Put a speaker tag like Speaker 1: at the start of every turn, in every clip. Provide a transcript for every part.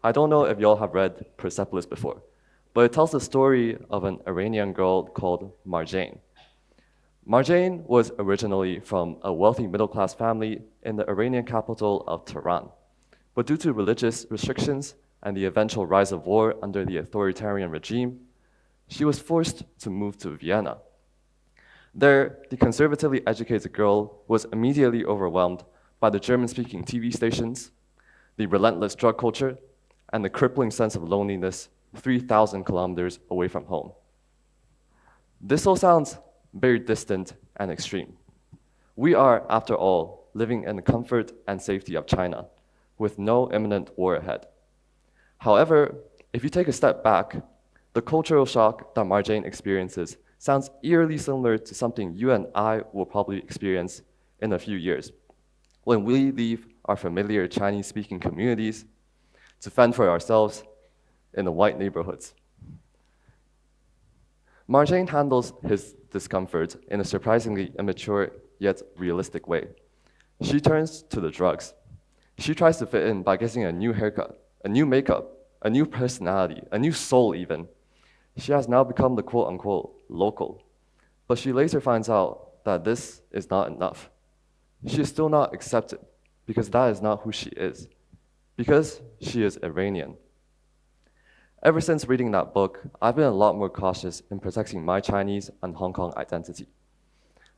Speaker 1: I don't know if y'all have read Persepolis before, but it tells the story of an Iranian girl called Marjane. Marjane was originally from a wealthy middle-class family in the Iranian capital of Tehran. But due to religious restrictions and the eventual rise of war under the authoritarian regime, she was forced to move to Vienna. There, the conservatively educated girl was immediately overwhelmed by the German-speaking TV stations, the relentless drug culture, and the crippling sense of loneliness 3,000 kilometers away from home. This all sounds very distant and extreme. We are, after all, living in the comfort and safety of China, with no imminent war ahead. However, if you take a step back, the cultural shock that Marjane experiences sounds eerily similar to something you and I will probably experience in a few years, when we leave our familiar Chinese-speaking communities to fend for ourselves in the white neighborhoods. Marjane handles his discomfort in a surprisingly immature yet realistic way. She turns to the drugs. She tries to fit in by getting a new haircut, a new makeup, a new personality, a new soul even. She has now become the quote-unquote local. But she later finds out that this is not enough. She is still not accepted because that is not who she is, because she is Iranian. Ever since reading that book, I've been a lot more cautious in protecting my Chinese and Hong Kong identity.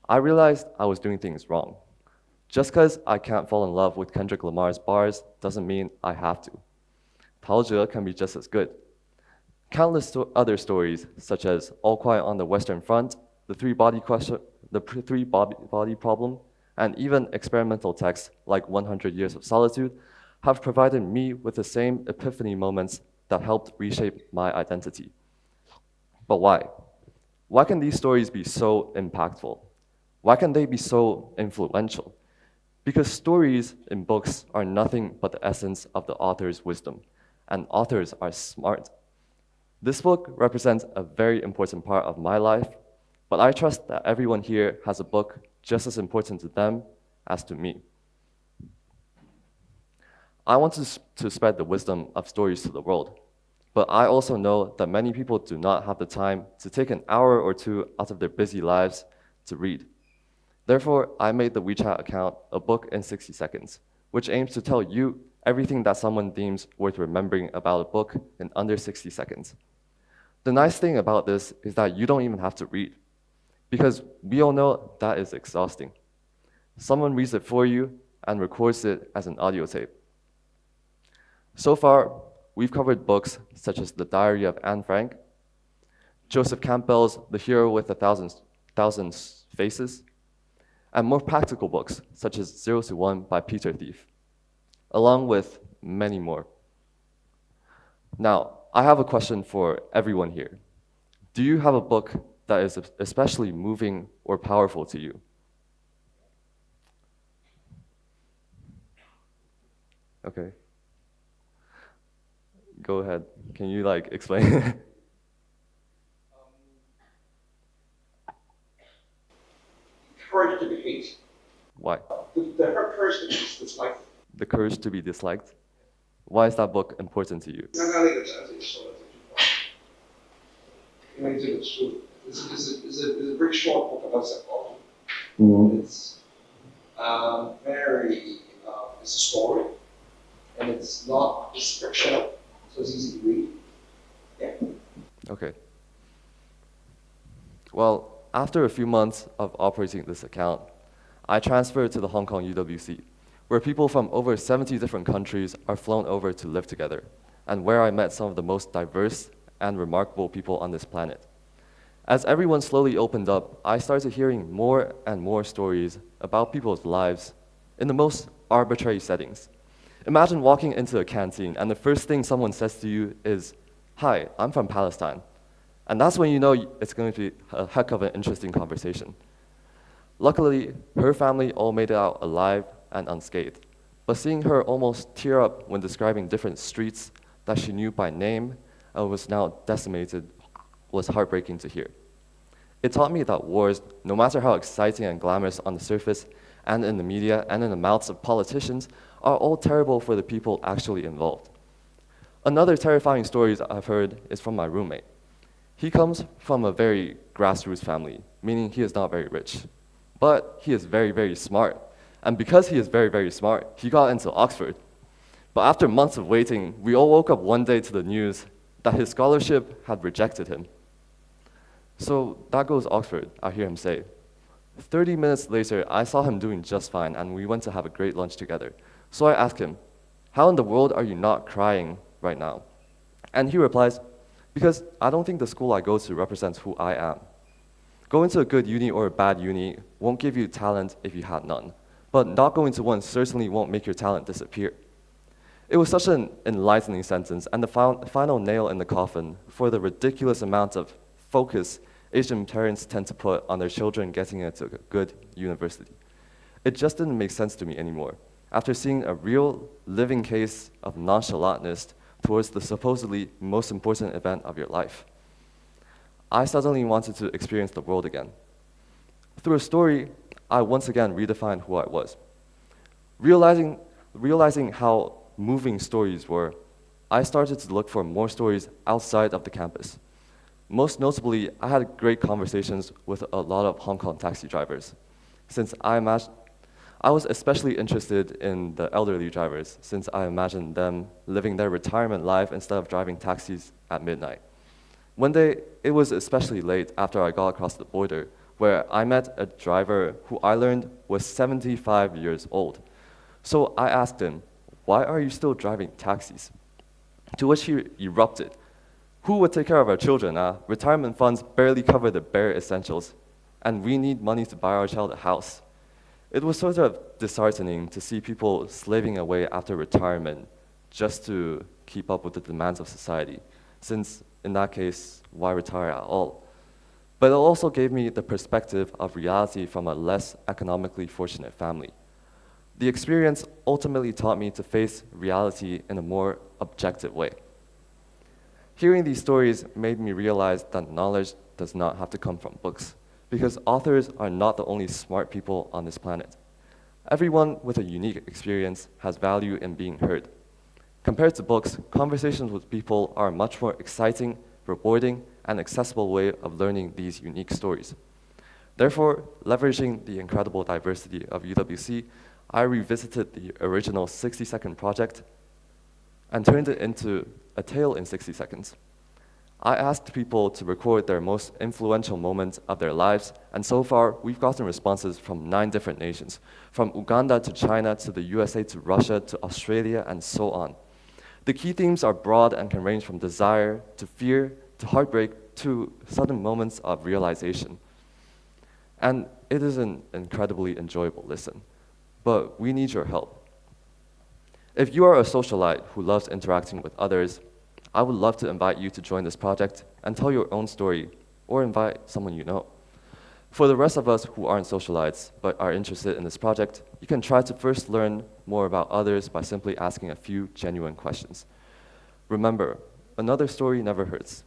Speaker 1: I realized I was doing things wrong. Just because I can't fall in love with Kendrick Lamar's bars doesn't mean I have to. Tao Zhe can be just as good. Countless other stories, such as All Quiet on the Western Front, the three-body problem, and even experimental texts like 100 Years of Solitude, have provided me with the same epiphany moments that helped reshape my identity. But why? Why can these stories be so impactful? Why can they be so influential? Because stories in books are nothing but the essence of the author's wisdom, and authors are smart. This book represents a very important part of my life, but I trust that everyone here has a book just as important to them as to me. I want to spread the wisdom of stories to the world, but I also know that many people do not have the time to take an hour or two out of their busy lives to read. Therefore, I made the WeChat account A Book in 60 Seconds, which aims to tell you everything that someone deems worth remembering about a book in under 60 seconds. The nice thing about this is that you don't even have to read, because we all know that is exhausting. Someone reads it for you and records it as an audio tape. So far, we've covered books such as The Diary of Anne Frank, Joseph Campbell's The Hero with a Thousand Faces, and more practical books such as 0 to 1 by Peter Thief, along with many more. Now, I have a question for everyone here. Do you have a book that is especially moving or powerful to you? Okay. Go ahead. Can you explain?
Speaker 2: Courage to be hated.
Speaker 1: Why?
Speaker 2: The courage to be disliked.
Speaker 1: The Courage to be Disliked. Why is that book important to you?
Speaker 2: 刚刚那个展姐说的这句话，因为这本书 is a very short book about psychology. It's very it's a story, and it's not just fictional, so it's easy to read. Yeah.
Speaker 1: Okay. Well, after a few months of operating this account, I transferred to the Hong Kong UWC, where people from over 70 different countries are flown over to live together, and where I met some of the most diverse and remarkable people on this planet. As everyone slowly opened up, I started hearing more and more stories about people's lives in the most arbitrary settings. Imagine walking into a canteen and the first thing someone says to you is, "Hi, I'm from Palestine." And that's when you know it's going to be a heck of an interesting conversation. Luckily, her family all made it out alive and unscathed. But seeing her almost tear up when describing different streets that she knew by name and was now decimated was heartbreaking to hear. It taught me that wars, no matter how exciting and glamorous on the surface and in the media and in the mouths of politicians, are all terrible for the people actually involved. Another terrifying story I've heard is from my roommate. He comes from a very grassroots family, meaning he is not very rich. But he is very, very smart. And because he is very, very smart, he got into Oxford. But after months of waiting, we all woke up one day to the news that his scholarship had rejected him. So that goes Oxford, I hear him say. 30 minutes later, I saw him doing just fine, and we went to have a great lunch together. So I asked him, how in the world are you not crying right now? And he replies, because I don't think the school I go to represents who I am. Going to a good uni or a bad uni won't give you talent if you had none, but not going to one certainly won't make your talent disappear. It was such an enlightening sentence and the final nail in the coffin for the ridiculous amount of focus Asian parents tend to put on their children getting into a good university. It just didn't make sense to me anymore, after seeing a real, living case of nonchalantness towards the supposedly most important event of your life. I suddenly wanted to experience the world again. Through a story, I once again redefined who I was. Realizing how moving stories were, I started to look for more stories outside of the campus. Most notably, I had great conversations with a lot of Hong Kong taxi drivers, since I was especially interested in the elderly drivers, since I imagined them living their retirement life instead of driving taxis at midnight. One day, it was especially late after I got across the border, where I met a driver who I learned was 75 years old. So I asked him, why are you still driving taxis? To which he erupted, who would take care of our children? Retirement funds barely cover the bare essentials, and we need money to buy our child a house. It was sort of disheartening to see people slaving away after retirement just to keep up with the demands of society, since in that case, why retire at all? But it also gave me the perspective of reality from a less economically fortunate family. The experience ultimately taught me to face reality in a more objective way. Hearing these stories made me realize that knowledge does not have to come from books, because authors are not the only smart people on this planet. Everyone with a unique experience has value in being heard. Compared to books, conversations with people are a much more exciting, rewarding, and accessible way of learning these unique stories. Therefore, leveraging the incredible diversity of UWC, I revisited the original 60-second project and turned it into a tale in 60 seconds. I asked people to record their most influential moments of their lives, and so far, we've gotten responses from 9 different nations, from Uganda to China to the USA to Russia to Australia, and so on. The key themes are broad and can range from desire to fear to heartbreak to sudden moments of realization. And it is an incredibly enjoyable listen, but we need your help. If you are a socialite who loves interacting with others, I would love to invite you to join this project and tell your own story, or invite someone you know. For the rest of us who aren't socialites but are interested in this project, you can try to first learn more about others by simply asking a few genuine questions. Remember, another story never hurts.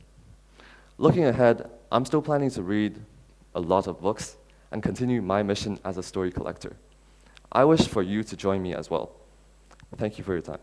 Speaker 1: Looking ahead, I'm still planning to read a lot of books and continue my mission as a story collector. I wish for you to join me as well. Thank you for your time.